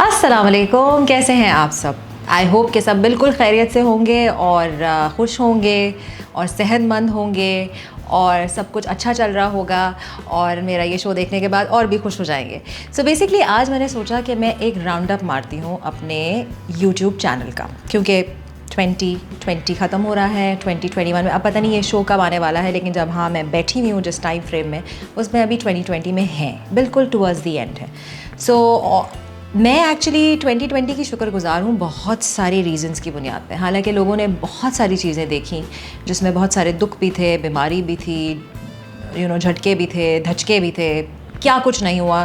अस्सलाम वालेकुम, कैसे हैं आप सब। आई होप कि सब बिल्कुल खैरियत से होंगे और खुश होंगे और सेहतमंद होंगे और सब कुछ अच्छा चल रहा होगा और मेरा ये शो देखने के बाद और भी खुश हो जाएंगे। सो बेसिकली आज मैंने सोचा कि मैं एक राउंड अप मारती हूँ अपने यूट्यूब चैनल का, क्योंकि 2020 ख़त्म हो रहा है, 2021 में अब पता नहीं ये शो कब आने वाला है, लेकिन जब हाँ मैं बैठी हुई हूँ जिस टाइम फ्रेम में उसमें अभी 2020 में है, बिल्कुल टुवर्ड्स दी एंड है। सो मैं एक्चुअली 2020 की शुक्रगुज़ार हूँ बहुत सारी रीज़न्स की बुनियाद पे। हालांकि लोगों ने बहुत सारी चीज़ें देखी जिसमें बहुत सारे दुख भी थे, बीमारी भी थी, झटके भी थे, धचके भी थे, क्या कुछ नहीं हुआ।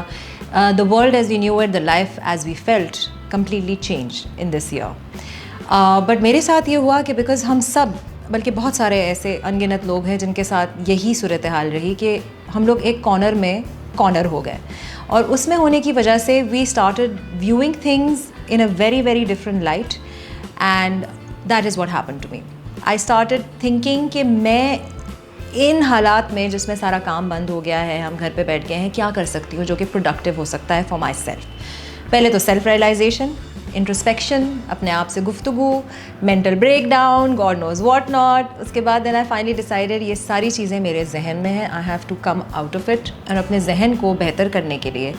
The world as we knew it, the life as we felt completely change in this year. But मेरे साथ ये हुआ कि बिकॉज़ हम सब, बल्कि बहुत सारे ऐसे अनगिनत लोग हैं जिनके साथ यही सूरत हाल रही कि हम लोग एक कॉर्नर हो गए, और उसमें होने की वजह से we started viewing things in a very very different light, and that is what happened to me. I started thinking कि मैं इन हालात में जिसमें सारा काम बंद हो गया है, हम घर पे बैठ गए हैं, क्या कर सकती हूँ जो कि प्रोडक्टिव हो सकता है फॉर माई सेल्फ। पहले तो सेल्फ रियलाइजेशन, इंट्रोस्पेक्शन, अपने आप से गुफ्तगू, mental break down, god knows what not. उसके बाद देन आई फाइनली डिसाइडेड ये सारी चीज़ें मेरे जहन में हैं, I have to come out of it, और अपने जहन को बेहतर करने के लिए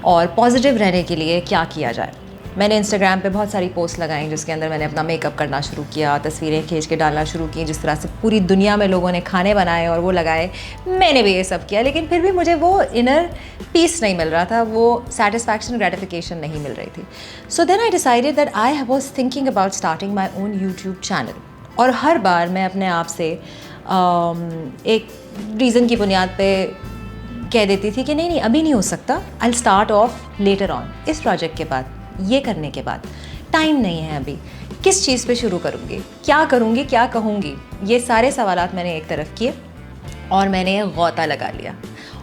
और पॉजिटिव रहने के लिए क्या किया जाए। मैंने इंस्टाग्राम पे बहुत सारी पोस्ट लगाई जिसके अंदर मैंने अपना मेकअप करना शुरू किया, तस्वीरें खींच के डालना शुरू की, जिस तरह से पूरी दुनिया में लोगों ने खाने बनाए और वो लगाए, मैंने भी ये सब किया, लेकिन फिर भी मुझे वो इनर पीस नहीं मिल रहा था, वो सेटिस्फैक्शन, ग्रेटिफिकेशन नहीं मिल रही थी। So then I decided that I was thinking about starting my own YouTube channel. और हर बार मैं अपने आप से एक रीज़न की बुनियाद पे कह देती थी कि नहीं अभी नहीं हो सकता, I will start of later on, इस प्रोजेक्ट के बाद, ये करने के बाद, टाइम नहीं है अभी, किस चीज़ पे शुरू करूँगी, क्या करूँगी, क्या कहूँगी, ये सारे सवालात मैंने एक तरफ किए और मैंने गौता लगा लिया।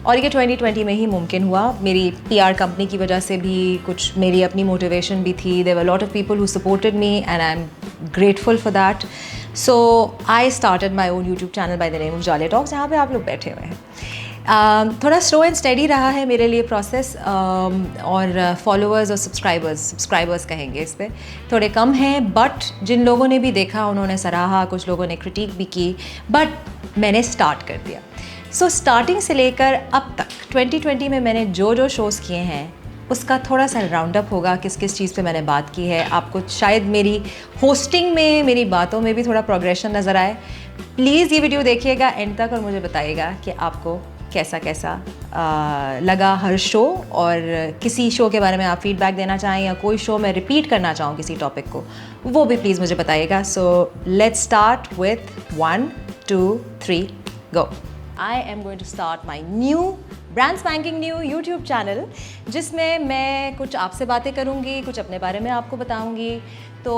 और ये 2020 में ही मुमकिन हुआ। मेरी PR कंपनी की वजह से भी, कुछ मेरी अपनी मोटिवेशन भी थी। There were lot of people who supported me and I am grateful for that. So I started my own YouTube channel by the name of Jaale talks, जहाँ पे आप लोग बैठे हुए हैं। थोड़ा स्लो एंड स्टेडी रहा है मेरे लिए प्रोसेस, और फॉलोअर्स और सब्सक्राइबर्स कहेंगे इस पर थोड़े कम हैं, बट जिन लोगों ने भी देखा उन्होंने सराहा, कुछ लोगों ने क्रिटिक भी की, बट मैंने स्टार्ट कर दिया। सो स्टार्टिंग से लेकर अब तक 2020 में मैंने जो शोज़ किए हैं उसका थोड़ा सा राउंड अप होगा, किस किस चीज़ पे मैंने बात की है। आपको शायद मेरी होस्टिंग में, मेरी बातों में भी थोड़ा प्रोग्रेशन नज़र आए। प्लीज़ ये वीडियो देखिएगा एंड तक और मुझे बताइएगा कि आपको कैसा लगा हर शो, और किसी शो के बारे में आप फीडबैक देना चाहें या कोई शो मैं रिपीट करना चाहूँ किसी टॉपिक को, वो भी प्लीज़ मुझे बताइएगा। So let's start with 1 2 3 go. I am going to start my new brand spanking new YouTube channel, जिसमें मैं कुछ आपसे बातें करूँगी, कुछ अपने बारे में आपको बताऊँगी। तो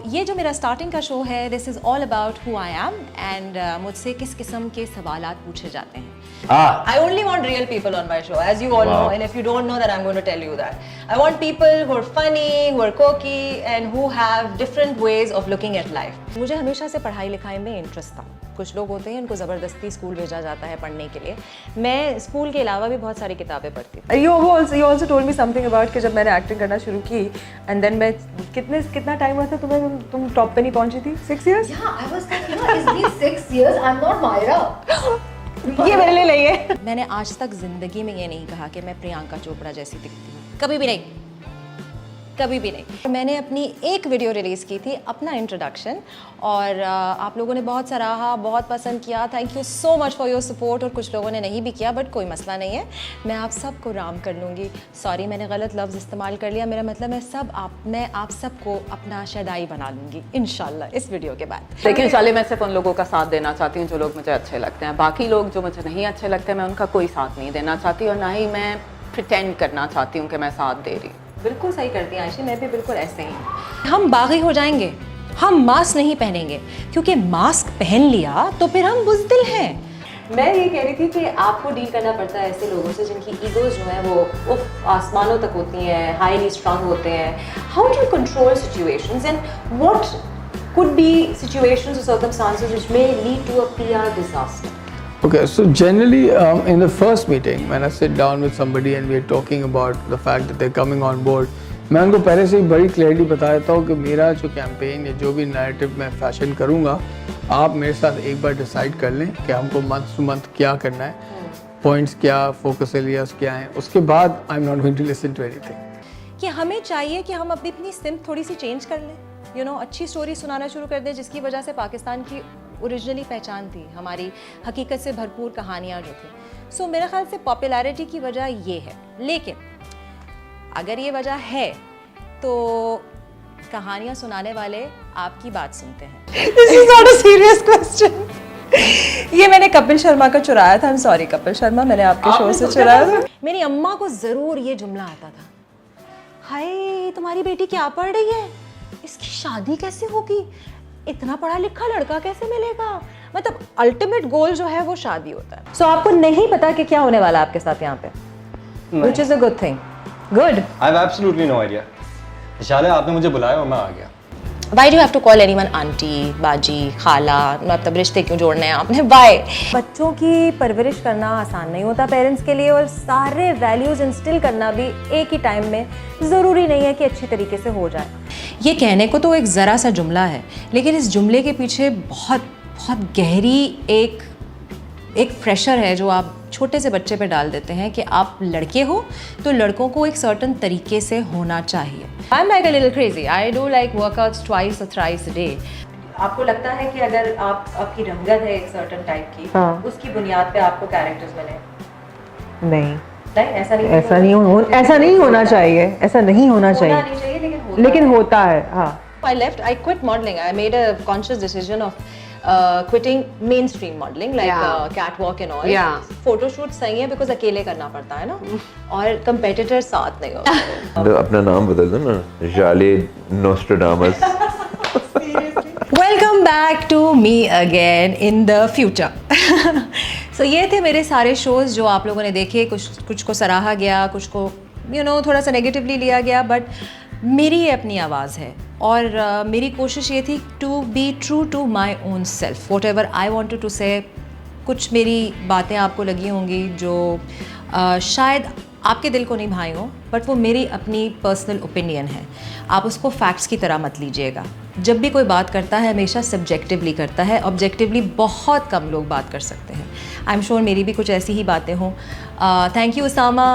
ये जो मेरा स्टार्टिंग का शो है, this is all about who I am and मुझसे किस किस्म के सवालात पूछे जाते हैं। I only want real people on my show, as you all know, and if you don't know that, I'm going to tell you that. I want people who are funny, who are quirky, and who have different ways of looking at life. मुझे हमेशा से पढ़ाई लिखाई में interest था। कुछ लोग होते हैं उनको ज़बरदस्ती स्कूल भेजा जाता है पढ़ने के लिए। मैं स्कूल के अलावा भी बहुत सारी किताबें पढ़ती थी। You also told me something about कि जब मैंने एक्टिंग करना शुरू की, and then मैं कितना टाइम हुआ था तुम्हें, तुम टॉप पे नहीं पहुंची थी? 6 years? Yeah, I was like, it's been 6 years. I'm not Myra. ये मेरे लिए नहीं है। मैंने आज तक जिंदगी में ये नहीं कहा कि मैं प्रियंका चोपड़ा जैसी दिखती हूँ, कभी भी नहीं, कभी भी नहीं। मैंने अपनी एक वीडियो रिलीज़ की थी, अपना इंट्रोडक्शन, और आप लोगों ने बहुत सराहा, बहुत पसंद किया। Thank you so much for your support. और कुछ लोगों ने नहीं भी किया, बट कोई मसला नहीं है, मैं आप सबको राम कर लूँगी। सॉरी, मैंने गलत लफ्ज़ इस्तेमाल कर लिया, मेरा मतलब है मैं आप सबको अपना शदाई बना लूँगी इंशाल्लाह इस वीडियो के बाद। लेकिन चले, मैं सिर्फ उन लोगों का साथ देना चाहती हूँ जो लोग मुझे अच्छे लगते हैं। बाकी लोग जो मुझे नहीं अच्छे लगते हैं, मैं उनका कोई साथ नहीं देना चाहती, और ना ही मैं प्रिटेंड करना चाहती हूँ कि मैं साथ दे रही हूँ। बिल्कुल सही करती हैं आयशी, मैं भी बिल्कुल ऐसे ही। हम बागी हो जाएंगे, हम मास्क नहीं पहनेंगे, क्योंकि मास्क पहन लिया तो फिर हम बुज़दिल हैं। मैं ये कह रही थी कि आपको डील करना पड़ता है ऐसे लोगों से जिनकी ईगोज जो है वो आसमानों तक होती हैं, हाईली स्ट्रांग होते हैं। How do you control situations and what could be situations or circumstances which may lead to a PR disaster? Okay, so generally in the first meeting, when I sit down with somebody and we are talking about the fact that they're coming on board, मैं उनको पहले से ही बड़ी clearly बता देता हूँ कि मेरा जो कैंपेन या जो भी नैरेटिव मैं फैशन करूँगा, आप मेरे साथ एक बार डिसाइड कर लें कि हमको मंथ टू मंथ क्या करना है, पॉइंट्स क्या, फोकस एरियाज क्या हैं, उसके बाद I am not going to listen to anything. कि हमें चाहिए कि हम अपनी सिम थोड़ी सी चेंज कर लें, यू नो, अच्छी स्टोरी सुनाना शुरू कर दें जिसकी वजह से पाकिस्तान की ओरिजिनली पहचान थी, हमारी हकीकत से भरपूर कहानियाँ जो थी। सो मेरे ख्याल से पॉपुलैरिटी की वजह ये है। लेकिन अगर ये वजह है तो कहानियाँ सुनाने वाले आपकी बात सुनते हैं। This is not a serious question. ये मैंने कपिल शर्मा का चुराया था। I am sorry Kapil Sharma, मैंने आपके शो से चुराया था। मेरी अम्मा को ज़रूर ये जुमला आता था, हाय तुम्हारी बेटी क्या पढ़ रही है, इसकी शादी कैसे होगी, इतना पढ़ा लिखा लड़का कैसे मिलेगा। मतलब अल्टीमेट गोल जो है वो शादी होता है। सो आपको नहीं पता कि क्या होने वाला है आपके साथ यहाँ पे, which is a good thing. Good. I have absolutely no idea. इंशाल्लाह आपने मुझे बुलाया और मैं आ गया। Why do you have to call anyone aunty, बाजी, खाला? मतलब रिश्ते क्यों जोड़ने हैं आपने? Why? बच्चों की परवरिश करना आसान नहीं होता पेरेंट्स के लिए, और सारे वैल्यूज इंस्टिल करना भी एक ही टाइम में ज़रूरी नहीं है कि अच्छी तरीके से हो जाए। ये कहने को तो एक ज़रा सा जुमला है, लेकिन इस जुमले के पीछे बहुत बहुत गहरी एक प्रेशर है जो आप छोटे से बच्चे पे डाल देते हैं कि आप लड़के हो तो लड़कों को एक सर्टन तरीके से होना चाहिए। I am like a little crazy, I do like workouts twice और थ्राइस अ डे। आपको लगता है कि अगर आपकी रंगत है एक सर्टन टाइप की, हाँ। उसकी बुनियाद पे आपको कैरेक्टर्स मिले? नहीं, ऐसा नहीं होना चाहिए, ऐसा नहीं होना चाहिए, लेकिन होता है। हाँ, I quit modeling. I made a conscious decision of quitting mainstream modeling like catwalk and all. Yeah. Photoshoot सही है because अकेले करना पड़ता है ना, और competitor साथ नहीं होते। अपना नाम बदल दो ना, जाले Nostradamus. Welcome back to me again in the future. So ये थे मेरे सारे शोज़ जो आप लोगों ने देखे। कुछ को सराहा गया, कुछ को थोड़ा सा नेगेटिवली लिया गया, बट मेरी ये अपनी आवाज़ है और मेरी कोशिश ये थी to be true to my own self, whatever I wanted to say. कुछ मेरी बातें आपको लगी होंगी जो शायद आपके दिल को नहीं भाई हो, बट वो मेरी अपनी पर्सनल ओपिनियन है। आप उसको फैक्ट्स की तरह मत लीजिएगा। जब भी कोई बात करता है हमेशा सब्जेक्टिवली करता है, ऑब्जेक्टिवली बहुत कम लोग बात कर सकते हैं। आई एम श्योर मेरी भी कुछ ऐसी ही बातें हों। Thank you Usama,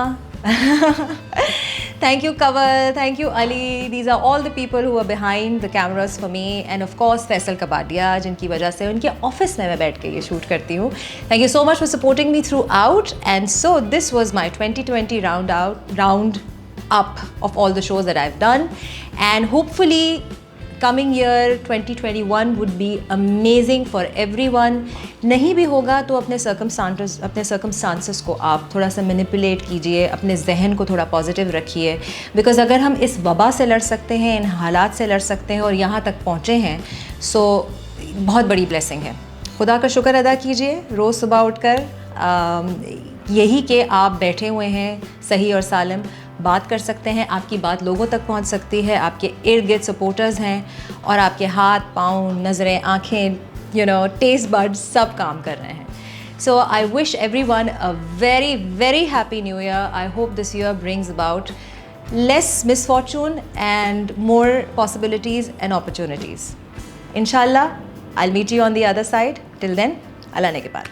thank you Kaval, thank you Ali. These are all the people who are behind the cameras for me, and of course Faisal Kabadia, जिनकी वजह से उनके ऑफिस में मैं बैठ के ये शूट करती हूँ। Thank you so much for supporting me throughout, and so this was my 2020 round up of all the shows that I've done, and hopefully coming year 2021 would be amazing for everyone. नहीं भी होगा तो अपने circumstances को आप थोड़ा सा manipulate कीजिए, अपने जहन को थोड़ा पॉजिटिव रखिए, बिकॉज अगर हम इस वबा से लड़ सकते हैं, इन हालात से लड़ सकते हैं और यहाँ तक पहुँचे हैं, सो बहुत बड़ी ब्लेसिंग है। खुदा का शुक्र अदा कीजिए रोज़ सुबह उठकर, यही कि आप बैठे हुए हैं सही और सालिम, बात कर सकते हैं, आपकी बात लोगों तक पहुंच सकती है, आपके इर्द गिर्द सपोर्टर्स हैं और आपके हाथ, पाँव, नज़रें, आँखें, टेस्ट बड्स सब काम कर रहे हैं। So I wish everyone a very very happy new year. I hope this year brings about less misfortune and more possibilities and opportunities. इंशाल्लाह I will meet you on the other side. Till then, अल्लाह ने के बाद।